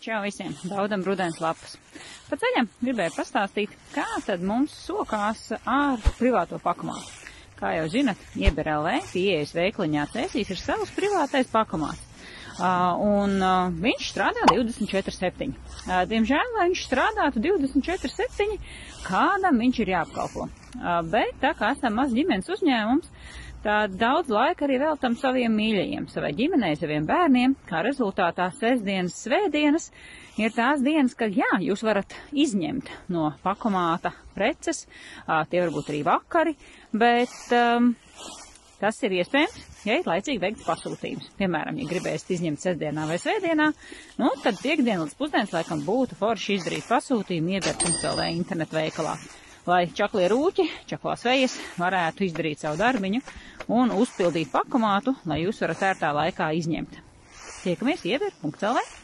Čau visiem, baudam rudens lapas. Pa ceļam gribēju pastāstīt, kā tad mums sokās ar privāto pakamātu. Kā jau zinat, Ieber.LV pieejas veikliņā Cēsīs ir savs privātais pakamāts. Viņš strādā 24/7. Diemžēl, lai viņš strādātu 24/7, kādam viņš ir jāapkalpo. Bet tā kā esam maz ģimenes uzņēmums, tad daudz laika arī veltam saviem mīļajiem, savai ģimenei, saviem bērniem. Kā rezultātā sestdienas, svētdienas ir tās dienas, kad jā, jūs varat izņemt no pakamāta preces, tie varbūt arī vakari, bet tas ir iespējams, ja ir laicīgi veikts pasūtījums. Piemēram, ja gribēsiet izņemt sestdienā vai svētdienā, tad piekdien līdz pusdienas laikam būtu forši izdarīt pasūtījumu Ieber.LV internetu veikalā, lai čaklie rūķi, čaklās vejas varētu izdarīt savu darbiņu un uzpildīt pakamātu, lai jūs varat ērtā laikā izņemt. Tiekamies Ieber.LV.